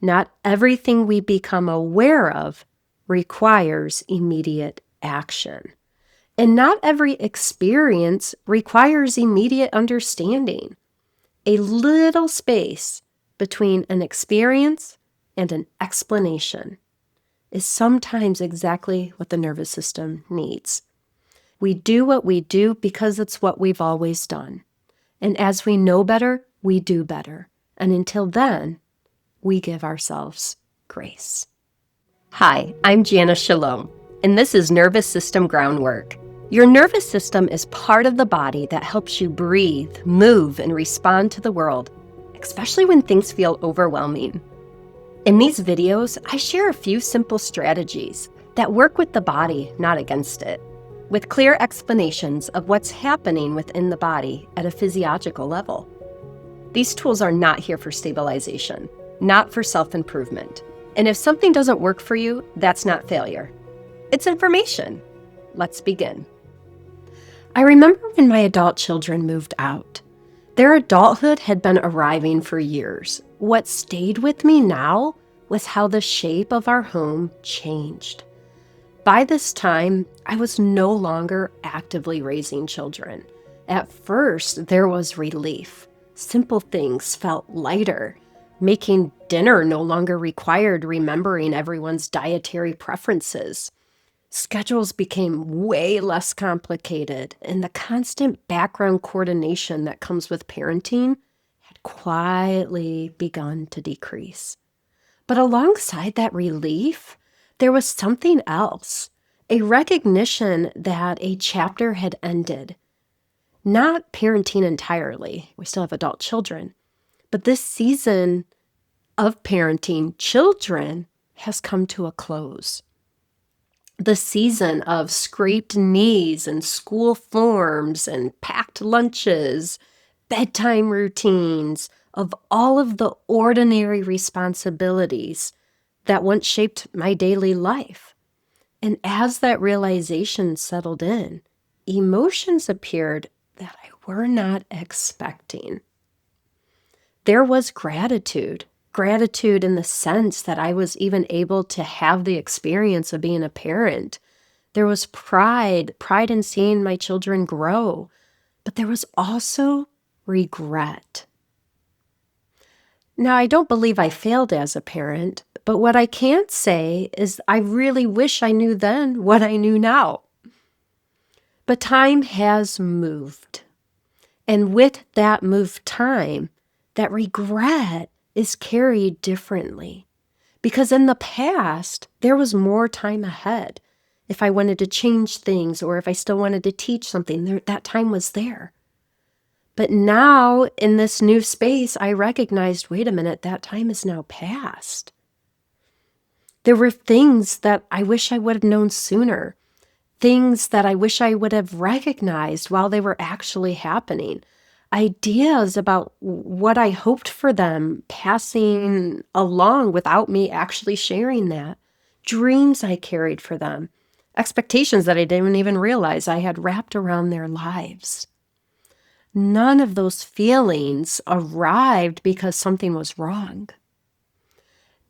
Not everything we become aware of requires immediate action. And not every experience requires immediate understanding. A little space between an experience and an explanation is sometimes exactly what the nervous system needs. We do what we do because it's what we've always done. And as we know better, we do better. And until then, we give ourselves grace. Hi, I'm Jana Shalom, and this is Nervous System Groundwork. Your nervous system is part of the body that helps you breathe, move, and respond to the world, especially when things feel overwhelming. In these videos, I share a few simple strategies that work with the body, not against it, with clear explanations of what's happening within the body at a physiological level. These tools are not here for stabilization, not for self-improvement. And if something doesn't work for you, that's not failure. It's information. Let's begin. I remember when my adult children moved out. Their adulthood had been arriving for years. What stayed with me now was how the shape of our home changed. By this time, I was no longer actively raising children. At first, there was relief. Simple things felt lighter. Making dinner no longer required remembering everyone's dietary preferences. Schedules became way less complicated, and the constant background coordination that comes with parenting had quietly begun to decrease. But alongside that relief, there was something else, a recognition that a chapter had ended. Not parenting entirely, we still have adult children, but this season of parenting children has come to a close. The season of scraped knees and school forms and packed lunches, bedtime routines, of all of the ordinary responsibilities that once shaped my daily life. And as that realization settled in, emotions appeared that I were not expecting. There was gratitude in the sense that I was even able to have the experience of being a parent. There was pride in seeing my children grow, but there was also regret. Now, I don't believe I failed as a parent, but what I can't say is I really wish I knew then what I knew now. But time has moved. And with that moved time, that regret is carried differently. Because in the past, there was more time ahead. If I wanted to change things or if I still wanted to teach something, that time was there. But now, in this new space, I recognized, wait a minute, that time is now past. There were things that I wish I would have known sooner. Things that I wish I would have recognized while they were actually happening. Ideas about what I hoped for them passing along without me actually sharing that. Dreams I carried for them. Expectations that I didn't even realize I had wrapped around their lives. None of those feelings arrived because something was wrong.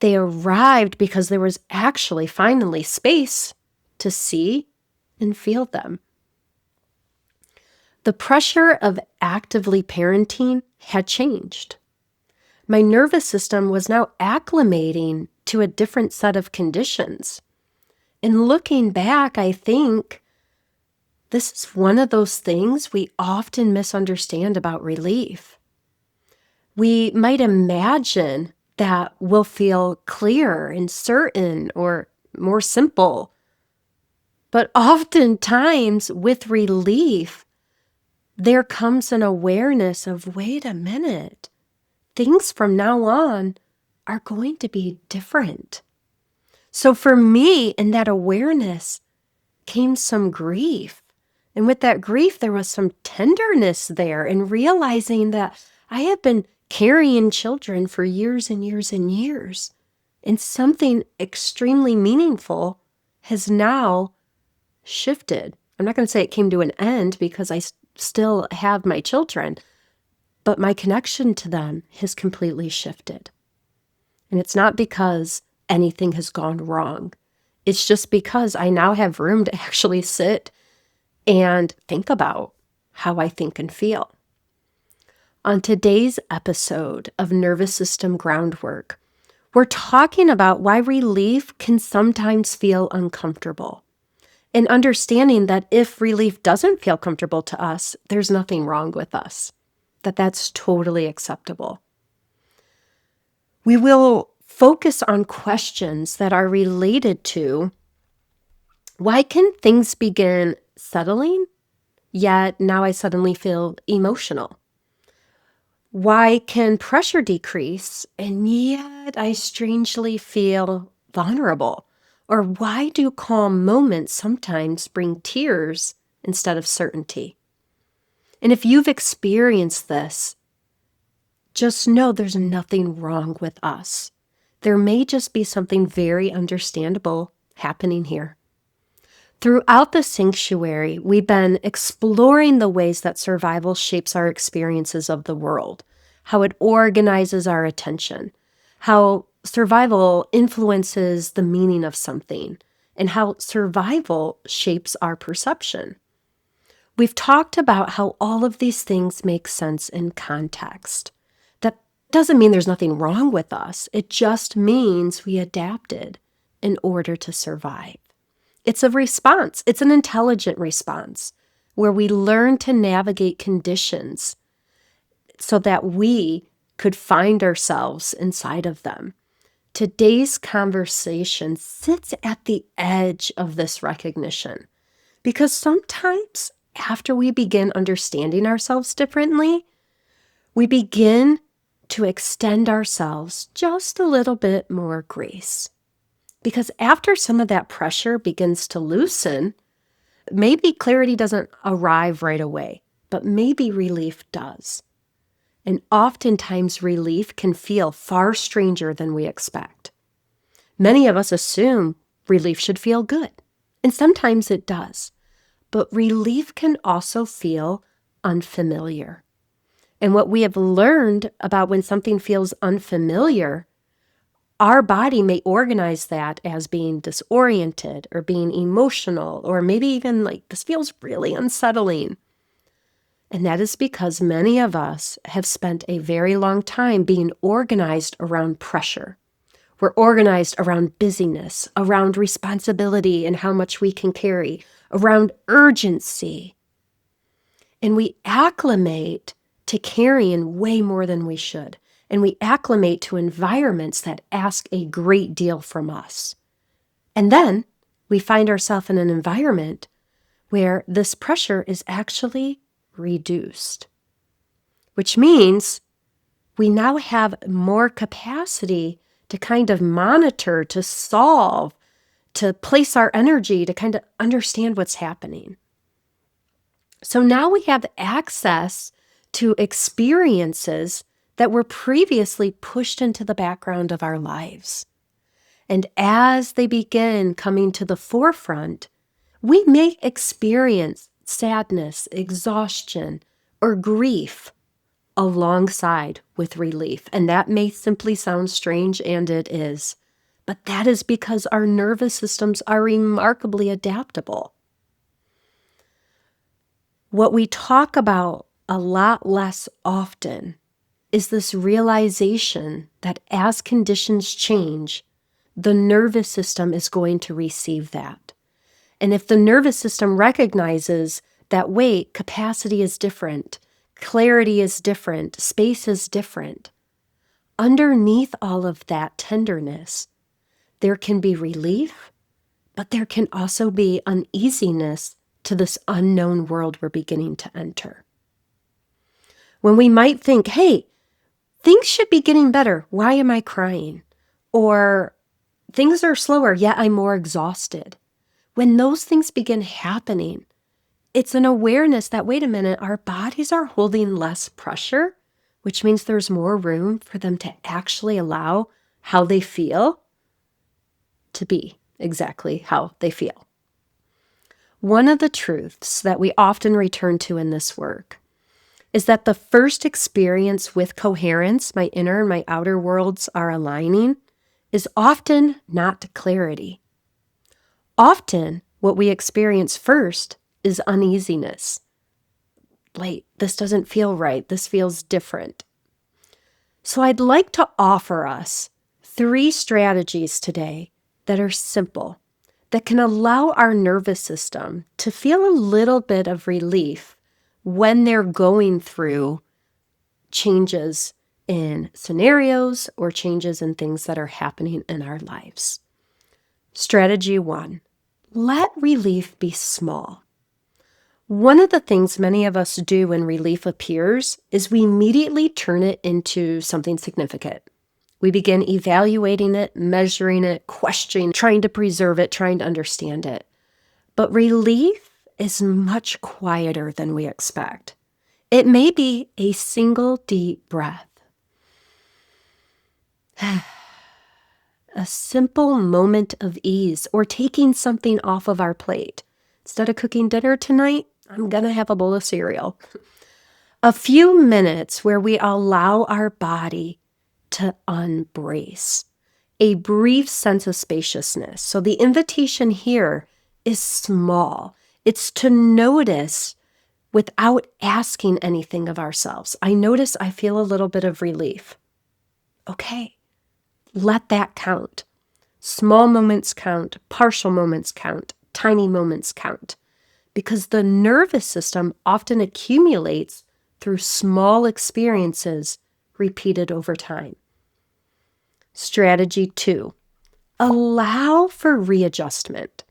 They arrived because there was actually finally space to see and feel them. The pressure of actively parenting had changed. My nervous system was now acclimating to a different set of conditions. And looking back, I think this is one of those things we often misunderstand about relief. We might imagine that we'll feel clear and certain or more simple. But oftentimes with relief, there comes an awareness of, wait a minute, things from now on are going to be different. So for me, in that awareness came some grief. And with that grief, there was some tenderness there in realizing that I have been carrying children for years and years and years. And something extremely meaningful has now shifted. I'm not going to say it came to an end because I still have my children, but my connection to them has completely shifted. And it's not because anything has gone wrong. It's just because I now have room to actually sit and think about how I think and feel. On today's episode of Nervous System Groundwork, we're talking about why relief can sometimes feel uncomfortable, and understanding that if relief doesn't feel comfortable to us, there's nothing wrong with us, that's totally acceptable. We will focus on questions that are related to why can things begin settling, yet now I suddenly feel emotional? Why can pressure decrease, and yet I strangely feel vulnerable? Or why do calm moments sometimes bring tears instead of certainty? And if you've experienced this, just know there's nothing wrong with us. There may just be something very understandable happening here. Throughout the sanctuary, we've been exploring the ways that survival shapes our experiences of the world, how it organizes our attention, how survival influences the meaning of something, and how survival shapes our perception. We've talked about how all of these things make sense in context. That doesn't mean there's nothing wrong with us. It just means we adapted in order to survive. It's a response. It's an intelligent response where we learn to navigate conditions so that we could find ourselves inside of them. Today's conversation sits at the edge of this recognition because sometimes after we begin understanding ourselves differently, we begin to extend ourselves just a little bit more grace. Because after some of that pressure begins to loosen, maybe clarity doesn't arrive right away, but maybe relief does. And oftentimes relief can feel far stranger than we expect. Many of us assume relief should feel good, and sometimes it does. But relief can also feel unfamiliar. And what we have learned about when something feels unfamiliar, our body may organize that as being disoriented or being emotional, or maybe even like, this feels really unsettling. And that is because many of us have spent a very long time being organized around pressure. We're organized around busyness, around responsibility and how much we can carry, around urgency. And we acclimate to carrying way more than we should. And we acclimate to environments that ask a great deal from us. And then we find ourselves in an environment where this pressure is actually reduced, which means we now have more capacity to kind of monitor, to solve, to place our energy, to kind of understand what's happening. So now we have access to experiences that were previously pushed into the background of our lives. And as they begin coming to the forefront, we may experience sadness, exhaustion, or grief alongside with relief. And that may simply sound strange, and it is. But that is because our nervous systems are remarkably adaptable. What we talk about a lot less often is this realization that as conditions change, the nervous system is going to receive that. And if the nervous system recognizes that, wait, capacity is different, clarity is different, space is different, underneath all of that tenderness, there can be relief, but there can also be uneasiness to this unknown world we're beginning to enter. When we might think, hey, things should be getting better, why am I crying? Or things are slower, yet I'm more exhausted. When those things begin happening, it's an awareness that, wait a minute, our bodies are holding less pressure, which means there's more room for them to actually allow how they feel to be exactly how they feel. One of the truths that we often return to in this work is that the first experience with coherence, my inner and my outer worlds are aligning, is often not clarity. Often, what we experience first is uneasiness. Like, this doesn't feel right. This feels different. So I'd like to offer us 3 strategies today that are simple, that can allow our nervous system to feel a little bit of relief when they're going through changes in scenarios or changes in things that are happening in our lives. Strategy 1, let relief be small. One of the things many of us do when relief appears is we immediately turn it into something significant. We begin evaluating it, measuring it, questioning, trying to preserve it, trying to understand it. But relief is much quieter than we expect. It may be a single deep breath. A simple moment of ease, or taking something off of our plate. Instead of cooking dinner tonight, I'm going to have a bowl of cereal. A few minutes where we allow our body to unbrace. A brief sense of spaciousness. So the invitation here is small. It's to notice without asking anything of ourselves. I notice I feel a little bit of relief. Okay, let that count. Small moments count, partial moments count, tiny moments count. Because the nervous system often accumulates through small experiences repeated over time. Strategy 2, allow for readjustment.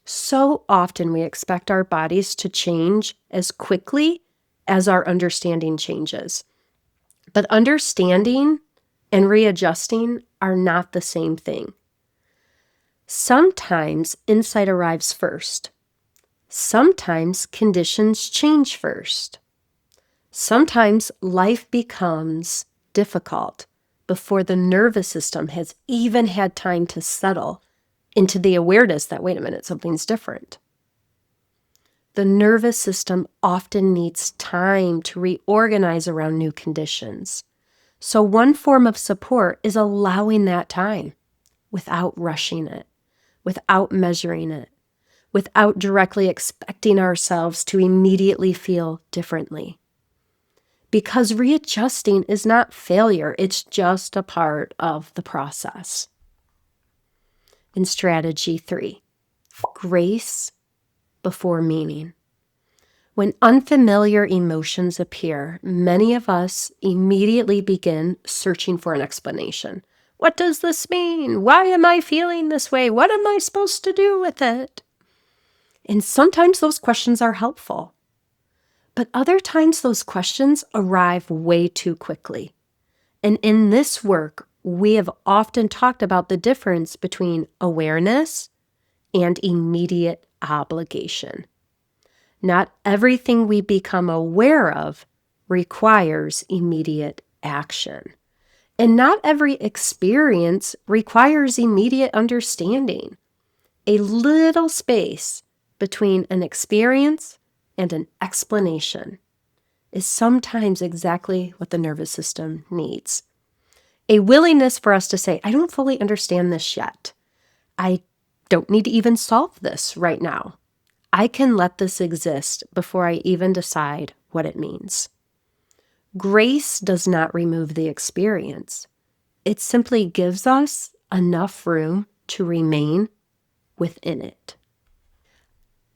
So often we expect our bodies to change as quickly as our understanding changes. But understanding and readjusting are not the same thing. Sometimes insight arrives first. Sometimes conditions change first. Sometimes life becomes difficult before the nervous system has even had time to settle into the awareness that, wait a minute, something's different. The nervous system often needs time to reorganize around new conditions. So one form of support is allowing that time without rushing it, without measuring it, without directly expecting ourselves to immediately feel differently. Because readjusting is not failure, it's just a part of the process. In strategy 3, grace before meaning. When unfamiliar emotions appear, many of us immediately begin searching for an explanation. What does this mean? Why am I feeling this way? What am I supposed to do with it? And sometimes those questions are helpful. But other times those questions arrive way too quickly. And in this work, we have often talked about the difference between awareness and immediate obligation. Not everything we become aware of requires immediate action. And not every experience requires immediate understanding. A little space between an experience and an explanation is sometimes exactly what the nervous system needs. A willingness for us to say, I don't fully understand this yet. I don't need to even solve this right now. I can let this exist before I even decide what it means. Grace does not remove the experience. It simply gives us enough room to remain within it.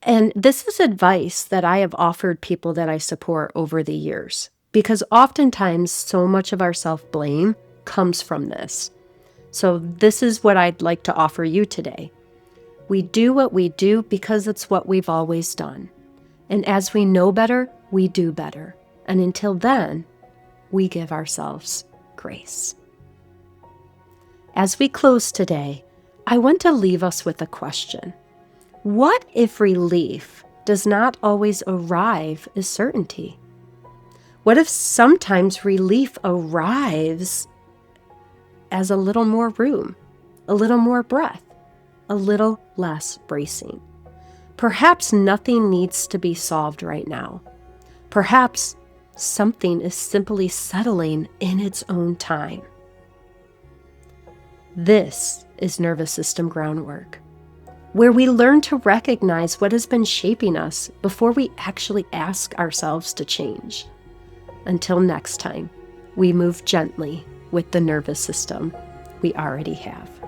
And this is advice that I have offered people that I support over the years, because oftentimes so much of our self-blame comes from this. So this is what I'd like to offer you today. We do what we do because it's what we've always done. And as we know better, we do better. And until then, we give ourselves grace. As we close today, I want to leave us with a question. What if relief does not always arrive as certainty? What if sometimes relief arrives as a little more room, a little more breath, a little less bracing? Perhaps nothing needs to be solved right now. Perhaps something is simply settling in its own time. This is nervous system groundwork, where we learn to recognize what has been shaping us before we actually ask ourselves to change. Until next time, we move gently with the nervous system we already have.